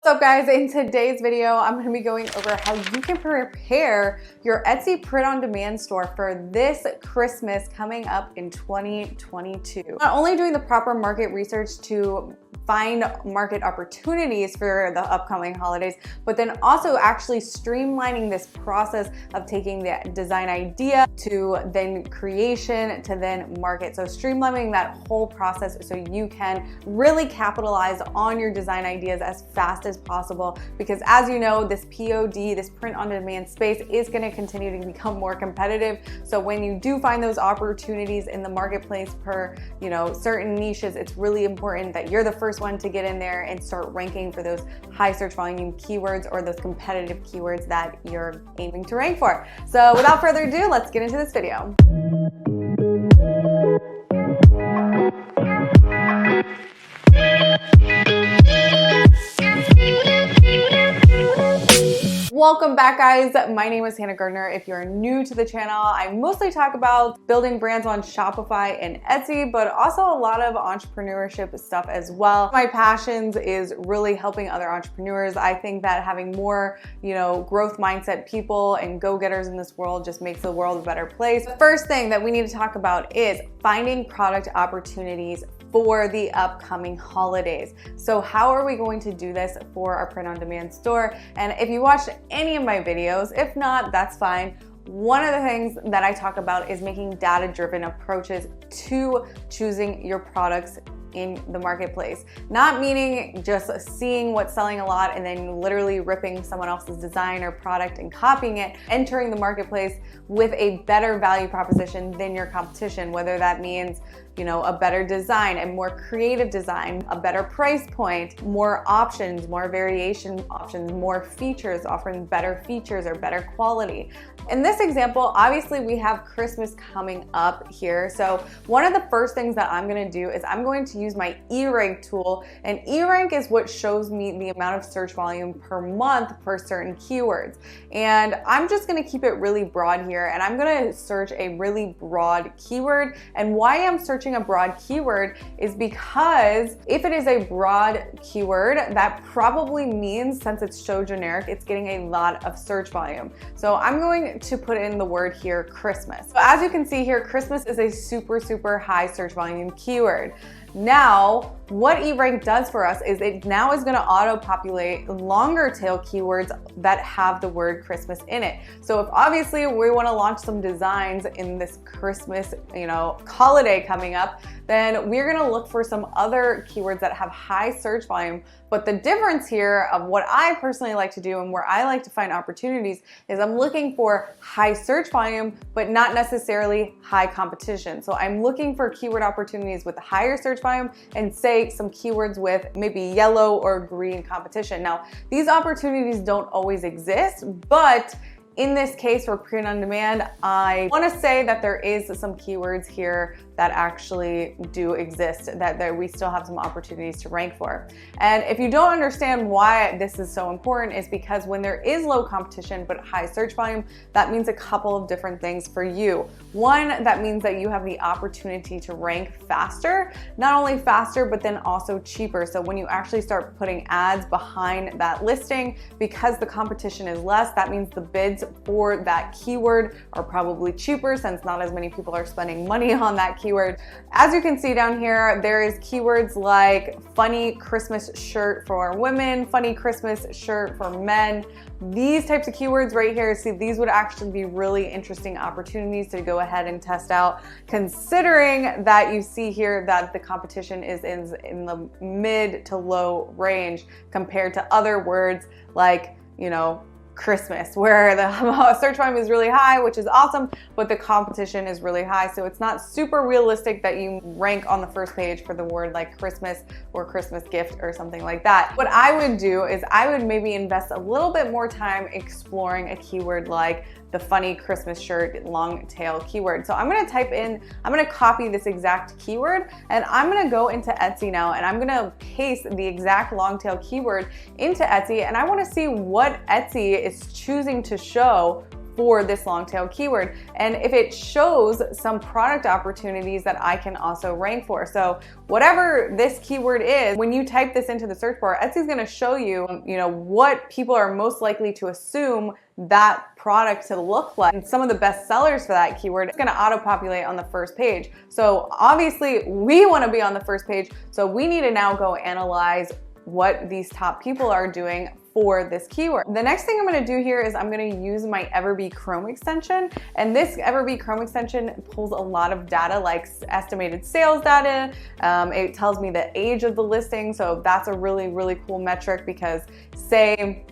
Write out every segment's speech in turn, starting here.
What's up guys, in today's video I'm going to be going over how you can prepare your Etsy print-on-demand store for this Christmas coming up in 2022. Not only doing the proper market research to find market opportunities for the upcoming holidays, but then also actually streamlining this process of taking the design idea to then creation to then market. So streamlining that whole process so you can really capitalize on your design ideas as fast as possible, because as you know, this POD, this print-on-demand space is going to continue to become more competitive. So when you do find those opportunities in the marketplace per, certain niches, it's really important that you're the first one to get in there and start ranking for those high search volume keywords or those competitive keywords that you're aiming to rank for. So without further ado, let's get into this video. Welcome back guys, my name is Hannah Gardner. If you're new to the channel, I mostly talk about building brands on Shopify and Etsy, but also a lot of entrepreneurship stuff as well. My passions is really helping other entrepreneurs. I think that having more, growth mindset people and go-getters in this world just makes the world a better place. The first thing that we need to talk about is finding product opportunities for the upcoming holidays. So how are we going to do this for our print-on-demand store? And if you watched any of my videos, if not, that's fine. One of the things that I talk about is making data-driven approaches to choosing your products in the marketplace. Not meaning just seeing what's selling a lot and then literally ripping someone else's design or product and copying it, entering the marketplace with a better value proposition than your competition, whether that means a better design, a more creative design, a better price point, more options, more variation options, more features, offering better features or better quality. In this example, obviously we have Christmas coming up here. So one of the first things that I'm gonna do is I'm going to use my eRank tool, and eRank is what shows me the amount of search volume per month per certain keywords. And I'm just gonna keep it really broad here, and I'm gonna search a really broad keyword. And why I'm searching a broad keyword is because if it is a broad keyword, that probably means, since it's so generic, it's getting a lot of search volume. So I'm going to put in the word here, Christmas. So as you can see here, Christmas is a super high search volume keyword. Now, what eRank does for us is it now is going to auto-populate longer tail keywords that have the word Christmas in it. So if obviously we want to launch some designs in this Christmas, holiday coming up, then we're going to look for some other keywords that have high search volume. But the difference here of what I personally like to do and where I like to find opportunities is I'm looking for high search volume, but not necessarily high competition. So I'm looking for keyword opportunities with higher search volume and say some keywords with maybe yellow or green competition. Now, these opportunities don't always exist, but in this case for print on demand, I want to say that there is some keywords here that actually do exist, that we still have some opportunities to rank for. And if you don't understand why this is so important, is because when there is low competition but high search volume, that means a couple of different things for you. One, that means that you have the opportunity to rank faster, not only faster, but then also cheaper. So when you actually start putting ads behind that listing, because the competition is less, that means the bids for that keyword are probably cheaper, since not as many people are spending money on that keyword. As you can see down here, there is keywords like funny Christmas shirt for women, funny Christmas shirt for men. These types of keywords right here, see, these would actually be really interesting opportunities to go ahead and test out, considering that you see here that the competition is in the mid to low range compared to other words like, Christmas, where the search volume is really high, which is awesome, but the competition is really high. So it's not super realistic that you rank on the first page for the word like Christmas or Christmas gift or something like that. What I would do is I would maybe invest a little bit more time exploring a keyword like the funny Christmas shirt long tail keyword. So I'm gonna copy this exact keyword, and I'm gonna go into Etsy now, and I'm gonna paste the exact long tail keyword into Etsy, and I wanna see what Etsy is choosing to show for this long tail keyword, and if it shows some product opportunities that I can also rank for. So whatever this keyword is, when you type this into the search bar, Etsy's gonna show you, what people are most likely to assume that product to look like. And some of the best sellers for that keyword, it's gonna auto-populate on the first page. So obviously we wanna be on the first page, so we need to now go analyze what these top people are doing for this keyword. The next thing I'm gonna do here is I'm gonna use my Everbee Chrome extension. And this Everbee Chrome extension pulls a lot of data like estimated sales data. It tells me the age of the listing. So that's a really, really cool metric, because say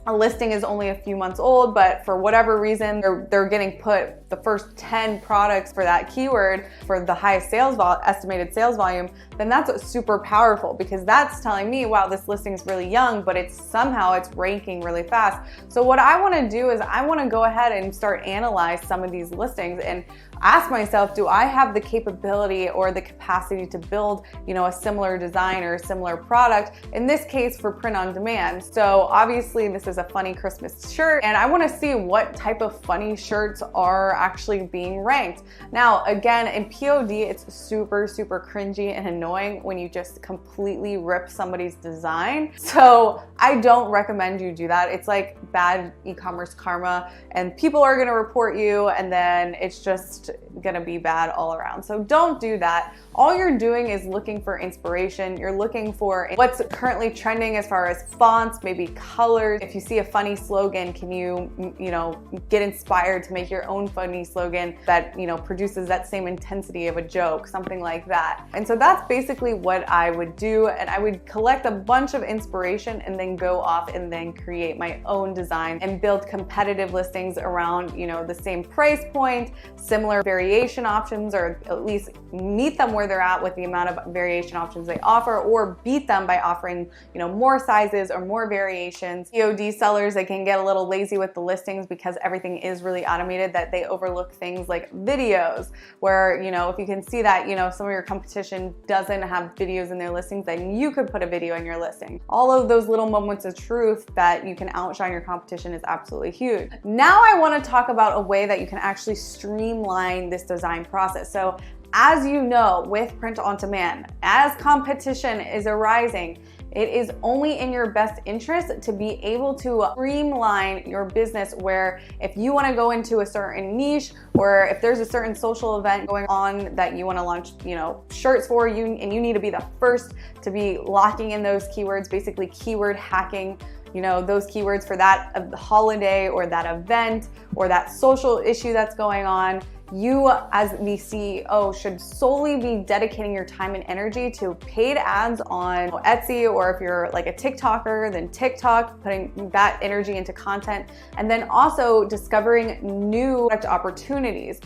a listing is only a few months old, but for whatever reason, they're getting put the first 10 products for that keyword for the highest estimated sales volume, then that's super powerful, because that's telling me, wow, this listing is really young, but it's ranking really fast. So what I wanna do is I wanna go ahead and start analyze some of these listings and ask myself, do I have the capability or the capacity to build, a similar design or a similar product, in this case for print on demand. So obviously this is a funny Christmas shirt, and I wanna see what type of funny shirts are actually being ranked. Now, again, in POD, it's super, super cringy and annoying when you just completely rip somebody's design. So I don't recommend you do that. It's like bad e-commerce karma, and people are gonna report you, and then it's just gonna be bad all around. So don't do that. All you're doing is looking for inspiration. You're looking for what's currently trending as far as fonts, maybe colors. If you see a funny slogan, can you get inspired to make your own funny slogan that, produces that same intensity of a joke, something like that. And so that's basically what I would do. And I would collect a bunch of inspiration and then go off and then create my own design and build competitive listings around, the same price point, similar variation options, or at least meet them where they're at with the amount of variation options they offer, or beat them by offering, more sizes or more variations. POD sellers, they can get a little lazy with the listings because everything is really automated, that they overlook things like videos, where, if you can see that, some of your competition doesn't have videos in their listings, then you could put a video in your listing. All of those little moments of truth that you can outshine your competition is absolutely huge. Now I want to talk about a way that you can actually streamline this design process. So as you know, with print on demand, as competition is arising, it is only in your best interest to be able to streamline your business, where if you want to go into a certain niche, or if there's a certain social event going on that you want to launch, shirts for you, and you need to be the first to be locking in those keywords, basically keyword hacking, those keywords for that holiday or that event or that social issue that's going on. You as the CEO should solely be dedicating your time and energy to paid ads on Etsy, or if you're like a TikToker, then TikTok, putting that energy into content, and then also discovering new product opportunities.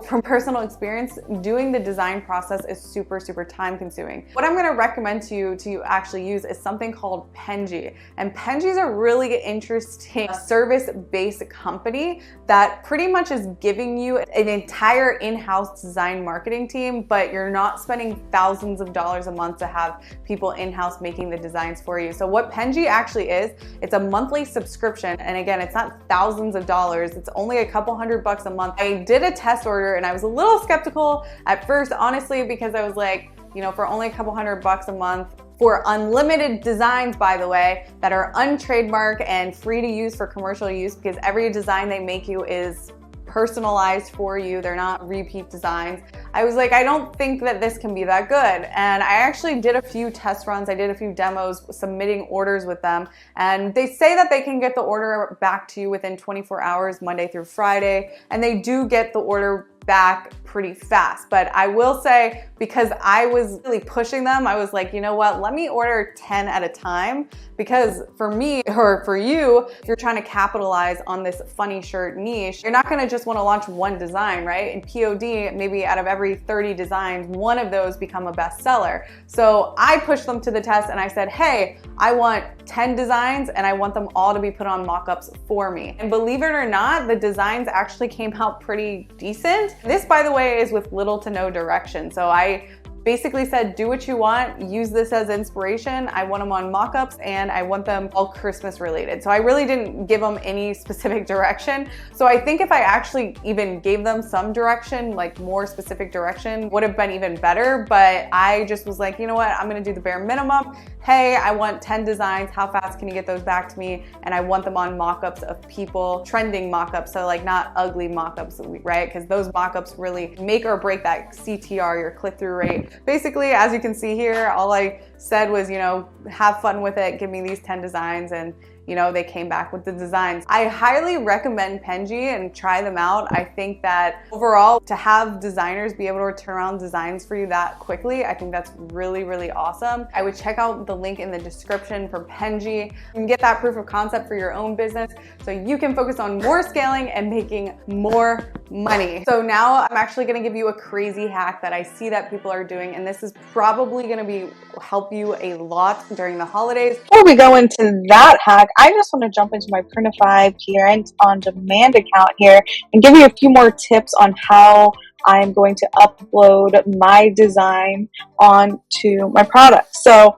From personal experience, doing the design process is super, super time consuming. What I'm gonna recommend to you to actually use is something called Penji. And Penji is a really interesting service-based company that pretty much is giving you an entire in-house design marketing team, but you're not spending thousands of dollars a month to have people in-house making the designs for you. So what Penji actually is, it's a monthly subscription. And again, it's not thousands of dollars. It's only a couple $100 a month. I did a test order and I was a little skeptical at first, honestly, because I was like, for only a couple $100 a month, for unlimited designs, by the way, that are untrademarked and free to use for commercial use, because every design they make you is personalized for you. They're not repeat designs. I was like, I don't think that this can be that good. And I actually did a few test runs. I did a few demos submitting orders with them. And they say that they can get the order back to you within 24 hours, Monday through Friday. And they do get the order back pretty fast. But I will say, because I was really pushing them, I was like, you know what, let me order 10 at a time, because for me, or for you, if you're trying to capitalize on this funny shirt niche, you're not gonna just wanna launch one design, right? In POD, maybe out of every 30 designs, one of those become a bestseller. So I pushed them to the test and I said, hey, I want 10 designs and I want them all to be put on mock-ups for me. And believe it or not, the designs actually came out pretty decent. This, by the way, is with little to no direction. So I basically said, do what you want, use this as inspiration. I want them on mock-ups and I want them all Christmas related. So I really didn't give them any specific direction. So I think if I actually even gave them some direction, like more specific direction, would have been even better. But I just was like, you know what, I'm gonna do the bare minimum. Hey, I want 10 designs. How fast can you get those back to me? And I want them on mock-ups of people, trending mock-ups. So like not ugly mock-ups, right? Because those mock-ups really make or break that CTR, your click-through rate. Basically, as you can see here, all I said was, you know, have fun with it. Give me these 10 designs, and you know, they came back with the designs. I highly recommend Penji and try them out. I think that overall, to have designers be able to turn around designs for you that quickly, I think that's really, really awesome. I would check out the link in the description for Penji. You can get that proof of concept for your own business so you can focus on more scaling and making more money. So now I'm actually gonna give you a crazy hack that I see that people are doing, and this is probably gonna help you a lot during the holidays. Before we go into that hack, I just want to jump into my Printify Print on Demand account here and give you a few more tips on how I'm going to upload my design onto my product. So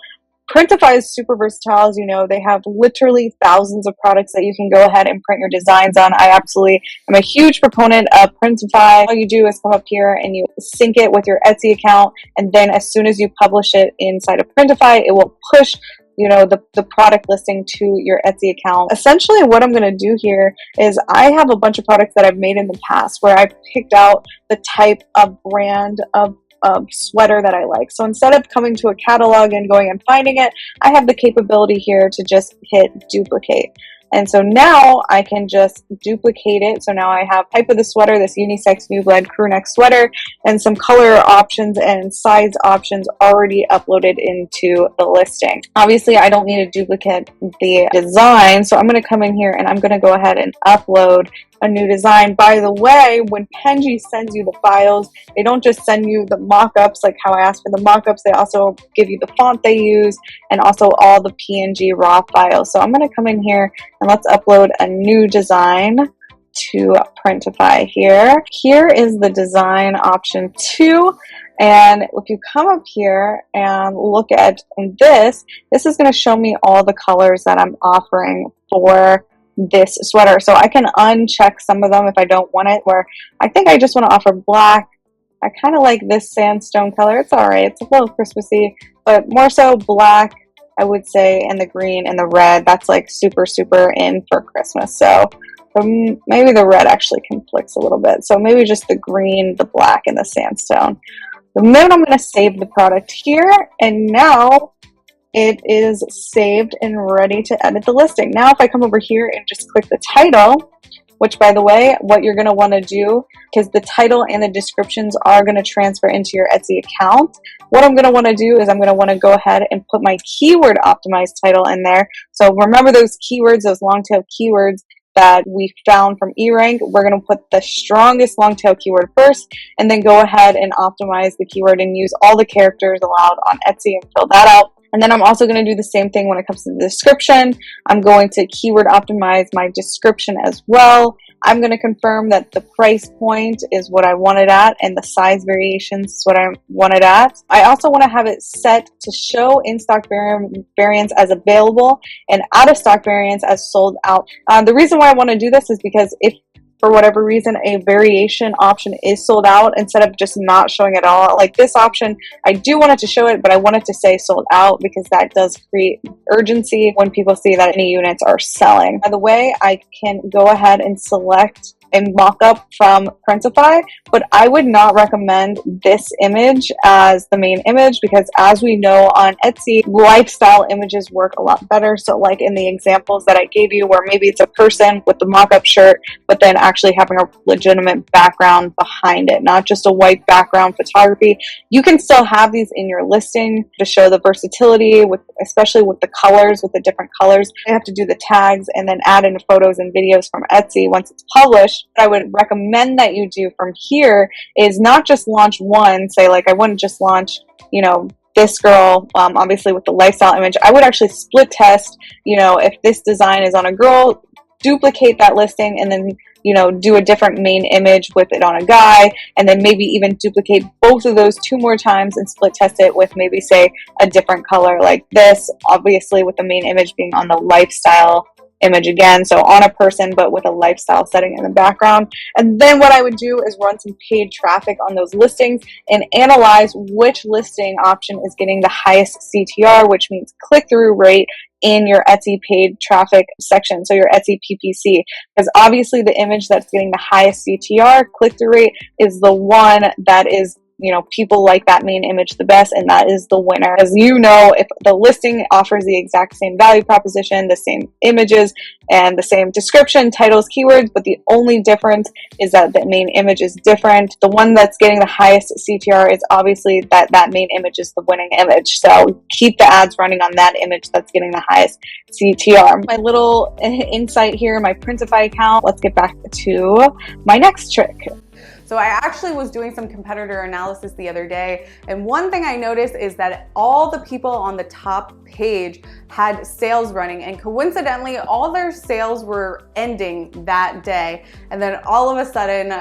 Printify is super versatile. As you know, they have literally thousands of products that you can go ahead and print your designs on. I absolutely am a huge proponent of Printify. All you do is come up here and you sync it with your Etsy account, and then as soon as you publish it inside of Printify, it will push, you know, the product listing to your Etsy account. Essentially what I'm going to do here is I have a bunch of products that I've made in the past where I picked out the type of brand of sweater that I like. So instead of coming to a catalog and going and finding it, I have the capability here to just hit duplicate. And so now I can just duplicate it. So now I have type of the sweater, this unisex new blend crew neck sweater, and some color options and size options already uploaded into the listing. Obviously, I don't need to duplicate the design. So I'm going to come in here and I'm going to go ahead and upload a new design. By the way, when Penji sends you the files, they don't just send you the mock-ups like how I asked for the mock-ups. They also give you the font they use and also all the PNG raw files. So I'm going to come in here and let's upload a new design to Printify here. Here is the design option 2. And if you come up here and look at this is going to show me all the colors that I'm offering for this sweater. So I can uncheck some of them if I don't want it, where I think I just want to offer black. I kind of like this sandstone color. It's all right. It's a little Christmassy, but more so black, I would say, and the green and the red. That's like super, super in for Christmas. So maybe the red actually conflicts a little bit. So maybe just the green, the black, and the sandstone. And then I'm going to save the product here. And now it is saved and ready to edit the listing. Now if I come over here and just click the title, which by the way, what you're going to want to do, because the title and the descriptions are going to transfer into your Etsy account, what I'm going to want to do is I'm going to want to go ahead and put my keyword optimized title in there. So remember those keywords, those long tail keywords that we found from eRank. We're going to put the strongest long tail keyword first, and then go ahead and optimize the keyword and use all the characters allowed on Etsy and fill that out. And then I'm also going to do the same thing when it comes to the description. I'm going to keyword optimize my description as well. I'm going to confirm that the price point is what I wanted at and the size variations is what I wanted at. I also want to have it set to show in-stock variants as available and out-of-stock variants as sold out. The reason why I want to do this is because if for whatever reason a variation option is sold out, instead of just not showing at all, like this option, I do want it to show it, but I want it to say sold out because that does create urgency when people see that any units are selling. By the way, I can go ahead and select a mock-up from Printify, but I would not recommend this image as the main image because as we know on Etsy, lifestyle images work a lot better. So like in the examples that I gave you where maybe it's a person with the mock-up shirt, but then actually having a legitimate background behind it, not just a white background photography. You can still have these in your listing to show the versatility, with especially with the colors, with the different colors. You have to do the tags and then add in photos and videos from Etsy once it's published. What I would recommend that you do from here is not just launch one, say like I wouldn't just launch, you know, this girl, obviously with the lifestyle image. I would actually split test, you know, if this design is on a girl, duplicate that listing and then, you know, do a different main image with it on a guy, and then maybe even duplicate both of those 2 more times and split test it with maybe, say, a different color like this, obviously with the main image being on the lifestyle image again, so on a person but with a lifestyle setting in the background. And then what I would do is run some paid traffic on those listings and analyze which listing option is getting the highest CTR, which means click-through rate, in your Etsy paid traffic section, so your Etsy PPC, because obviously the image that's getting the highest CTR, click-through rate, is the one that is, you know, people like that main image the best, and that is the winner. As you know, if the listing offers the exact same value proposition, the same images, and the same description, titles, keywords, but the only difference is that the main image is different, the one that's getting the highest CTR is obviously that main image is the winning image. So keep the ads running on that image that's getting the highest CTR. My little insight here, my Printify account. Let's get back to my next trick. So I actually was doing some competitor analysis the other day, and one thing I noticed is that all the people on the top page had sales running, and coincidentally all their sales were ending that day. And then all of a sudden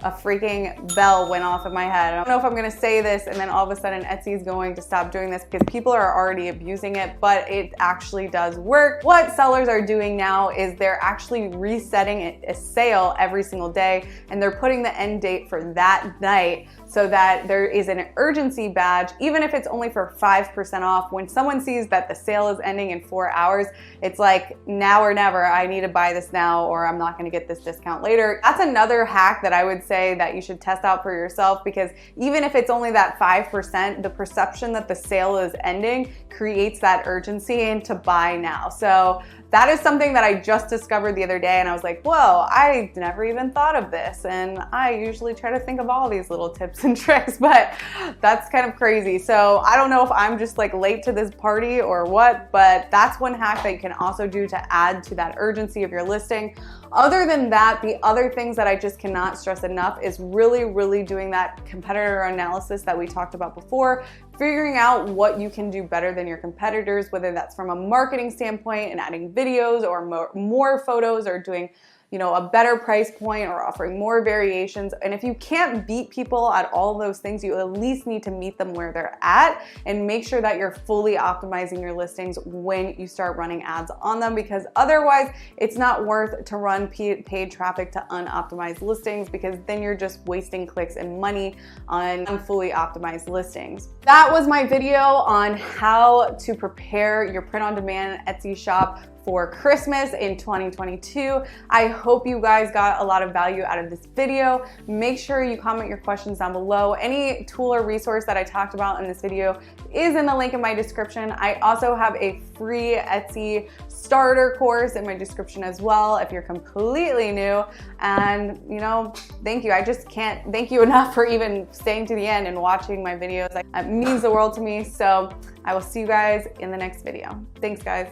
a freaking bell went off in my head. I don't know if I'm gonna say this and then all of a sudden Etsy is going to stop doing this because people are already abusing it, but it actually does work. What sellers are doing now is they're actually resetting a sale every single day, and they're putting the end date for that night so that there is an urgency badge, even if it's only for 5% off. When someone sees that the sale is ending in 4 hours, it's like now or never. I need to buy this now or I'm not gonna get this discount later. That's another hack that I would say that you should test out for yourself, because even if it's only that 5%, the perception that the sale is ending creates that urgency and to buy now. So that is something that I just discovered the other day, and I was like, whoa, I never even thought of this. And I usually try to think of all these little tips and tricks, but that's kind of crazy. So I don't know if I'm just like late to this party or what, but that's one hack that you can also do to add to that urgency of your listing. Other than that, the other things that I just cannot stress enough is really doing that competitor analysis that we talked about before, figuring out what you can do better than your competitors, whether that's from a marketing standpoint and adding videos or more photos, or doing, you know, a better price point or offering more variations. And if you can't beat people at all those things, you at least need to meet them where they're at and make sure that you're fully optimizing your listings when you start running ads on them, because otherwise it's not worth to run paid traffic to unoptimized listings, because then you're just wasting clicks and money on fully optimized listings. That was my video on how to prepare your print-on-demand Etsy shop for Christmas in 2022. I hope you guys got a lot of value out of this video. Make sure you comment your questions down below. Any tool or resource that I talked about in this video is in the link in my description. I also have a free Etsy starter course in my description as well if you're completely new. And you know, thank you. I just can't thank you enough for even staying to the end and watching my videos. It means the world to me. So I will see you guys in the next video. Thanks, guys.